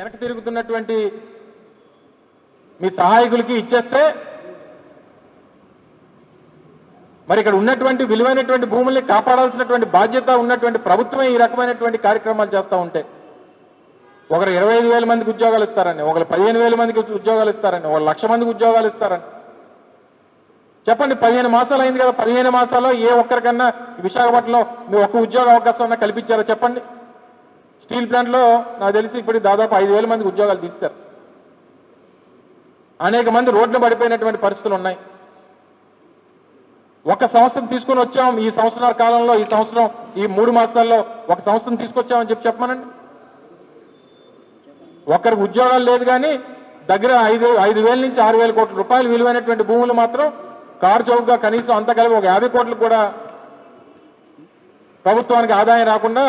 వెనక తిరుగుతున్నటువంటి మీ సహాయకులకి ఇచ్చేస్తే మరి ఇక్కడ ఉన్నటువంటి విలువైనటువంటి భూముల్ని కాపాడాల్సినటువంటి బాధ్యత ఉన్నటువంటి ప్రభుత్వమే ఈ రకమైనటువంటి కార్యక్రమాలు చేస్తూ ఉంటే ఒకరు 25,000 మందికి ఉద్యోగాలు ఇస్తారని, ఒకరు 15,000 మందికి ఉద్యోగాలు ఇస్తారని, ఒక 1,00,000 మందికి ఉద్యోగాలు ఇస్తారని చెప్పండి. 15 మాసాలు అయింది కదా, 15 మాసాల్లో ఏ ఒక్కరికన్నా విశాఖపట్నంలో మీ ఒక్క ఉద్యోగ అవకాశం అన్నా కల్పించారో చెప్పండి. స్టీల్ ప్లాంట్లో నాకు తెలిసి ఇప్పుడు దాదాపు 5,000 మందికి ఉద్యోగాలు తీశారు. అనేక మంది రోడ్లు పడిపోయినటువంటి పరిస్థితులు ఉన్నాయి. ఒక సంస్థను తీసుకొని వచ్చాం ఈ సంవత్సరాల కాలంలో, ఈ సంవత్సరం ఈ 3 మాసాల్లో ఒక సంస్థను తీసుకొచ్చామని చెప్పమనండి. ఒక్కరికి ఉద్యోగాలు లేదు, కానీ దగ్గర 5,000 నుంచి 6,000 కోట్ల రూపాయలు విలువైనటువంటి భూములు మాత్రం కారు చౌకగా కనీసం అంత కలిపి ఒక 50 కోట్లు కూడా ప్రభుత్వానికి ఆదాయం రాకుండా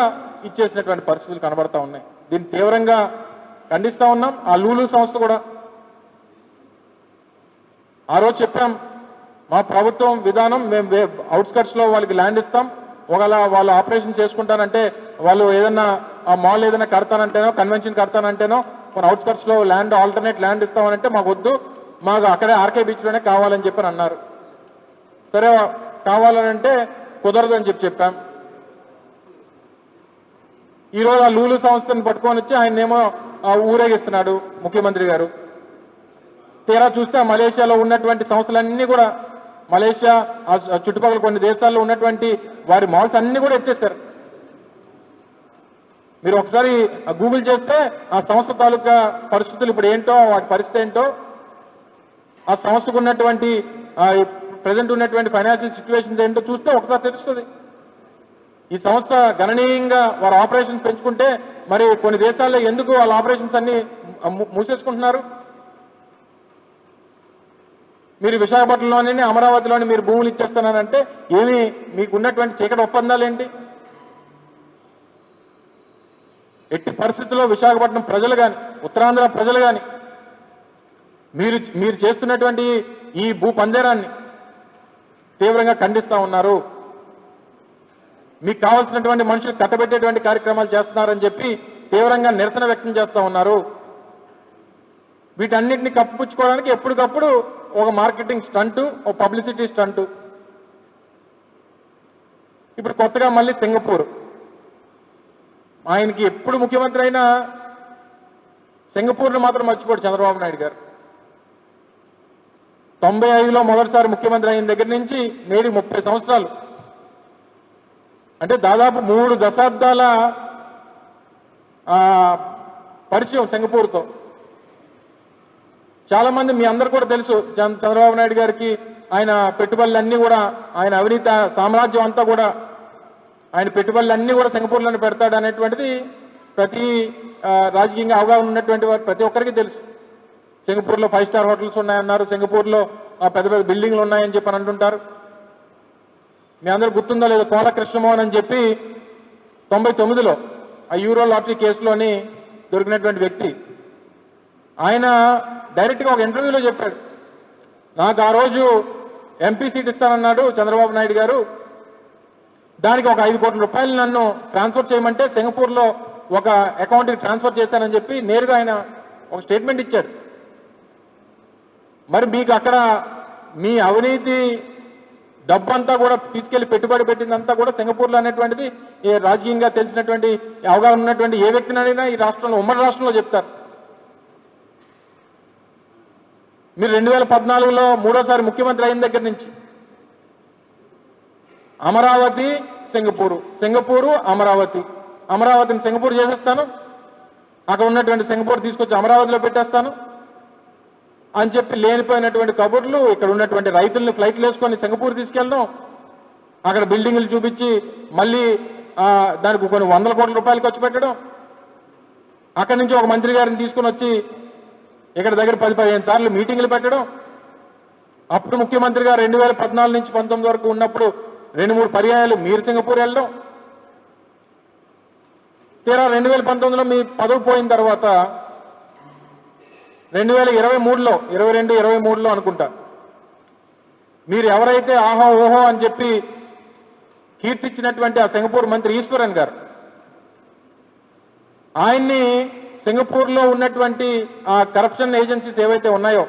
ఇచ్చేసినటువంటి పరిస్థితులు కనబడతా ఉన్నాయి. దీన్ని తీవ్రంగా ఖండిస్తూ ఉన్నాం. ఆ లూలు సంస్థ కూడా ఆ రోజు చెప్పాం, మా ప్రభుత్వం విధానం మేము అవుట్స్కట్స్లో వాళ్ళకి ల్యాండ్ ఇస్తాం, ఒకవేళ వాళ్ళు ఆపరేషన్ చేసుకుంటానంటే వాళ్ళు ఏదన్నా ఆ మాల్ ఏదైనా కడతానంటేనో కన్వెన్షన్ కడతానంటేనో మన అవుట్స్కట్స్లో ల్యాండ్ ఆల్టర్నేట్ ల్యాండ్ ఇస్తామనంటే మాకు వద్దు, మాకు అక్కడే ఆర్కే బీచ్లోనే కావాలని చెప్పని అన్నారు. సరే కావాలనంటే కుదరదని చెప్పాం. ఈరోజు ఆ లూలు సంస్థను పట్టుకొని వచ్చి ఆయన్నేమో ఊరేగిస్తున్నాడు ముఖ్యమంత్రి గారు. తీరా చూస్తే మలేషియాలో ఉన్నటువంటి సంస్థలన్నీ కూడా, మలేషియా ఆ చుట్టుపక్కల కొన్ని దేశాల్లో ఉన్నటువంటి వారి మాల్స్ అన్ని కూడా ఎత్తేసారు. మీరు ఒకసారి గూగుల్ చేస్తే ఆ సంస్థ తాలూకా పరిస్థితులు ఇప్పుడు ఏంటో, వాటి పరిస్థితి ఏంటో, ఆ సంస్థకు ఉన్నటువంటి ప్రజెంట్ ఉన్నటువంటి ఫైనాన్షియల్ సిచ్యువేషన్స్ ఏంటో చూస్తే ఒకసారి తెలుస్తుంది. ఈ సంస్థ గణనీయంగా వారు ఆపరేషన్స్ పెంచుకుంటే మరి కొన్ని దేశాల్లో ఎందుకు వాళ్ళ ఆపరేషన్స్ అన్ని మూసేసుకుంటున్నారు? మీరు విశాఖపట్నంలోని అమరావతిలోని మీరు భూములు ఇచ్చేస్తున్నారంటే ఏమి మీకు ఉన్నటువంటి చీకటి ఒప్పందాలు ఏంటి? ఎట్టి పరిస్థితుల్లో విశాఖపట్నం ప్రజలు కానీ ఉత్తరాంధ్ర ప్రజలు కానీ మీరు చేస్తున్నటువంటి ఈ భూ పందేరాన్ని తీవ్రంగా ఖండిస్తూ ఉన్నారు. మీకు కావాల్సినటువంటి మనుషులు కట్టబెట్టేటువంటి కార్యక్రమాలు చేస్తున్నారని చెప్పి తీవ్రంగా నిరసన వ్యక్తం చేస్తూ ఉన్నారు. వీటన్నిటిని కప్పిపుచ్చుకోవడానికి ఎప్పటికప్పుడు ఒక మార్కెటింగ్ స్టంటు, ఒక పబ్లిసిటీ స్టంటు. ఇప్పుడు కొత్తగా మళ్ళీ సింగపూర్, ఆయనకి ఎప్పుడు ముఖ్యమంత్రి అయినా సింగపూర్ను మాత్రం మర్చిపోడు చంద్రబాబు నాయుడు గారు. 95లో మొదటిసారి ముఖ్యమంత్రి అయిన దగ్గర నుంచి నేడు 30 సంవత్సరాలు, అంటే దాదాపు 3 దశాబ్దాల పరిచయం సింగపూర్తో. చాలా మంది మీ అందరు కూడా తెలుసు, చంద్రబాబు నాయుడు గారికి ఆయన పెట్టుబడులన్నీ కూడా, ఆయన అవినీతి సామ్రాజ్యం అంతా కూడా, ఆయన పెట్టుబడులన్నీ కూడా సింగపూర్లోనే పెడతాడు అనేటువంటిది ప్రతి రాజకీయంగా అవగాహన ఉన్నటువంటి వారు ప్రతి ఒక్కరికి తెలుసు. సింగపూర్లో 5 స్టార్ హోటల్స్ ఉన్నాయన్నారు, సింగపూర్లో పెద్ద పెద్ద బిల్డింగ్లు ఉన్నాయని చెప్పి అంటుంటారు. మీ అందరూ గుర్తుందో లేదో, కోల కృష్ణమోహన్ అని చెప్పి 99లో ఆ యూరో లాటరీ కేసులోని దొరికినటువంటి వ్యక్తి, ఆయన డైరెక్ట్గా ఒక ఇంటర్వ్యూలో చెప్పాడు, నాకు ఆ రోజు ఎంపీ సీట్ ఇస్తానన్నాడు చంద్రబాబు నాయుడు గారు, దానికి ఒక 5 కోట్ల రూపాయలు నన్ను ట్రాన్స్ఫర్ చేయమంటే సింగపూర్లో ఒక అకౌంట్కి ట్రాన్స్ఫర్ చేశానని చెప్పి నేరుగా ఆయన ఒక స్టేట్మెంట్ ఇచ్చాడు. మరి మీకు అక్కడ మీ అవినీతి డబ్బంతా కూడా తీసుకెళ్లి పెట్టుబడి పెట్టిందంతా కూడా సింగపూర్లో అనేటువంటిది రాజకీయంగా తెలిసినటువంటి అవగాహన ఉన్నటువంటి ఏ వ్యక్తినైనా ఈ రాష్ట్రంలో, ఉమ్మడి రాష్ట్రంలో చెప్తారు. మీరు 2014లో 3వసారి ముఖ్యమంత్రి అయిన దగ్గర నుంచి అమరావతి సింగపూరు, సింగపూరు అమరావతి, అమరావతిని సింగపూర్ చేసేస్తాను, అక్కడ ఉన్నటువంటి సింగపూర్ తీసుకొచ్చి అమరావతిలో పెట్టేస్తాను అని చెప్పి లేనిపోయినటువంటి కబుర్లు, ఇక్కడ ఉన్నటువంటి రైతుల్ని ఫ్లైట్లు వేసుకొని సింగపూర్ తీసుకెళ్ళడం, అక్కడ బిల్డింగ్లు చూపించి మళ్ళీ దానికి కొన్ని 100 కోట్ల రూపాయలు ఖర్చు పెట్టడం, అక్కడి నుంచి ఒక మంత్రి గారిని తీసుకొని వచ్చి ఇక్కడ దగ్గర 10-15 సార్లు మీటింగ్లు పెట్టడం. అప్పుడు ముఖ్యమంత్రిగా 2014 నుంచి 19 వరకు ఉన్నప్పుడు 2-3 పర్యాయాలు మీరు సింగపూర్ వెళ్ళడం. తీరా 2019లో మీ పదవి పోయిన తర్వాత 2023లో 22-23లో అనుకుంటా, మీరు ఎవరైతే ఆహో ఓహో అని చెప్పి కీర్తించినటువంటి ఆ సింగపూర్ మంత్రి ఈశ్వరన్ గారు, ఆయన్ని సింగపూర్లో ఉన్నటువంటి ఆ కరప్షన్ ఏజెన్సీస్ ఏవైతే ఉన్నాయో,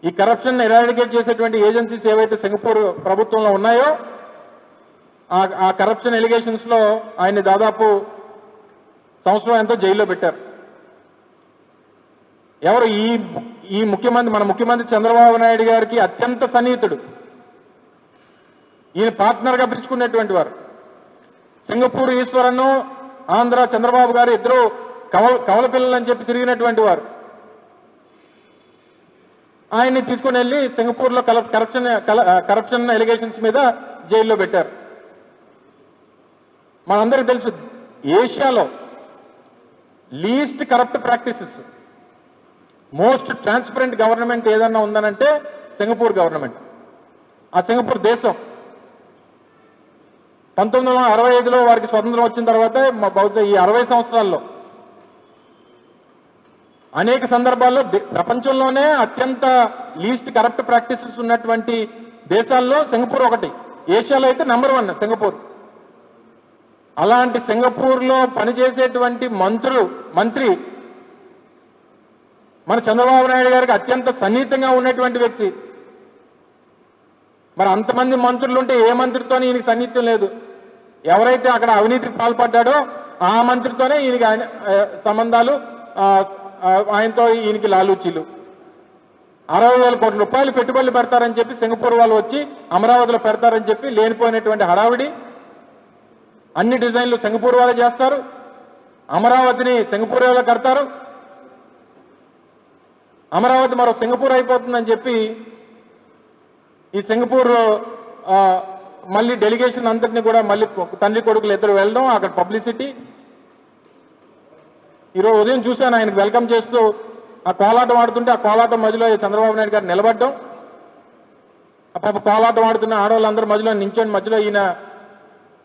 ఈ కరప్షన్ ఎరాడికేట్ చేసేటువంటి ఏజెన్సీస్ ఏవైతే సింగపూర్ ప్రభుత్వంలో ఉన్నాయో, ఆ కరప్షన్ ఎలిగేషన్స్ లో ఆయన్ని దాదాపు సంవత్సరం ఎంతో జైల్లో పెట్టారు. ఎవరు? ఈ ముఖ్యమంత్రి, మన ముఖ్యమంత్రి చంద్రబాబు నాయుడు గారికి అత్యంత సన్నిహితుడు, ఈయన పార్ట్నర్గా పిలుచుకున్నటువంటి వారు. సింగపూర్ ఈశ్వరను, ఆంధ్ర చంద్రబాబు గారు ఇద్దరు కవల పిల్లలని చెప్పి తిరిగినటువంటి వారు. ఆయన్ని తీసుకుని వెళ్ళి సింగపూర్లో కరప్షన్ ఎలిగేషన్స్ మీద జైల్లో పెట్టారు. మనందరికీ తెలుసు, ఏషియాలో least corrupt practices, most transparent government ఏదన్నా ఉందనంటే సింగపూర్ గవర్నమెంట్. ఆ సింగపూర్ దేశం 1965లో వారికి స్వతంత్రం వచ్చిన తర్వాత బహుశా ఈ 60 సంవత్సరాల్లో అనేక సందర్భాల్లో ప్రపంచంలోనే అత్యంత లీస్ట్ కరప్ట్ ప్రాక్టీసెస్ ఉన్నటువంటి దేశాల్లో సింగపూర్ ఒకటి. ఏషియాలో అయితే నెంబర్ 1 సింగపూర్. అలాంటి సింగపూర్లో పనిచేసేటువంటి మంత్రి మన చంద్రబాబు నాయుడు గారికి అత్యంత సన్నిహితంగా ఉన్నటువంటి వ్యక్తి. మరి అంతమంది మంత్రులు ఉంటే ఏ మంత్రితోనే ఈయనకి సన్నిహిత్యం లేదు? ఎవరైతే అక్కడ అవినీతికి పాల్పడ్డాడో ఆ మంత్రితోనే ఈయనకి సంబంధాలు, ఆయనతో ఈయనకి లాలూచీలు. 60,000 కోట్ల రూపాయలు పెట్టుబడులు పెడతారని చెప్పి సింగపూర్ వాళ్ళు వచ్చి అమరావతిలో పెడతారని చెప్పి లేనిపోయినటువంటి హడావిడి. అన్ని డిజైన్లు సింగపూర్ వాళ్ళే చేస్తారు, అమరావతిని సింగపూర్ వాళ్ళే కడతారు, అమరావతి మరో సింగపూర్ అయిపోతుందని చెప్పి ఈ సింగపూర్ మళ్ళీ డెలిగేషన్ అంతటిని కూడా మళ్ళీ తండ్రి కొడుకులు ఇద్దరు వెళ్ళడం, అక్కడ పబ్లిసిటీ. ఈరోజు ఉదయం చూశాను, ఆయనకు వెల్కమ్ చేస్తూ ఆ కోలాటం ఆడుతుంటే ఆ కోలాటం మధ్యలో చంద్రబాబు నాయుడు గారు నిలబడ్డం, ఆ పాప కోలాటం ఆడుతున్న ఆడవాళ్ళందరూ మధ్యలో నించొని మధ్యలో ఈయన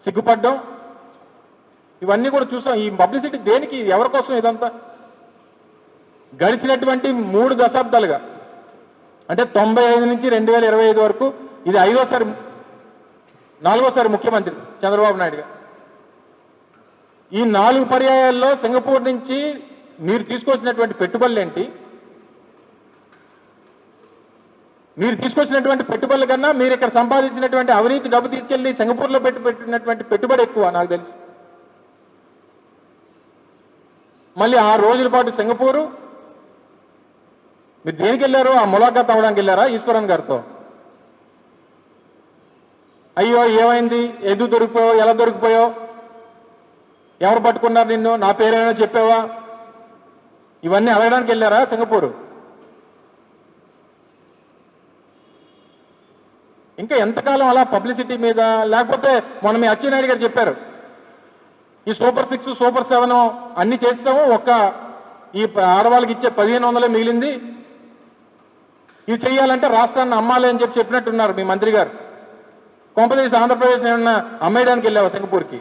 సిగ్గుపడ్డం. ఇవన్నీ కూడా చూసాం. ఈ పబ్లిసిటీ దేనికి, ఎవరి కోసం ఇదంతా? గడిచినటువంటి 3 దశాబ్దాలుగా, అంటే 95 నుంచి 2025 వరకు ఇది 4వసారి ముఖ్యమంత్రి చంద్రబాబు నాయుడు గారు. ఈ 4 పర్యాయాల్లో సింగపూర్ నుంచి మీరు తీసుకొచ్చినటువంటి పెట్టుబడులు ఏంటి? మీరు తీసుకొచ్చినటువంటి పెట్టుబడుల కన్నా మీరు ఇక్కడ సంపాదించినటువంటి అవినీతి డబ్బు తీసుకెళ్లి సింగపూర్లో పెట్టినటువంటి పెట్టుబడి ఎక్కువ నాకు తెలుసు. మళ్ళీ 6 రోజుల పాటు సింగపూరు మీరు దేనికి వెళ్ళారు? ఆ ములాఖాత్ అవ్వడానికి వెళ్ళారా ఈశ్వరన్ గారితో? అయ్యో ఏమైంది, ఎందుకు దొరికిపోయావు, ఎలా దొరికిపోయావు, ఎవరు పట్టుకున్నారు నిన్ను, నా పేరేమైనా చెప్పావా, ఇవన్నీ అడగడానికి వెళ్ళారా సింగపూరు? ఇంకా ఎంతకాలం అలా పబ్లిసిటీ మీద? లేకపోతే మొన్న మీ అచ్చెన్నాయుడు గారు చెప్పారు, ఈ సూపర్ 6 సూపర్ 7 అన్ని చేస్తాము, ఈ ఆడవాళ్ళకి ఇచ్చే 1500 మిగిలింది, ఇది చెయ్యాలంటే రాష్ట్రాన్ని అమ్మాలి అని చెప్పినట్టున్నారు మీ మంత్రి గారు. కొంపదీసి ఆంధ్రప్రదేశ్ ఏమన్నా అమ్మేయడానికి వెళ్ళావా సింగపూర్కి?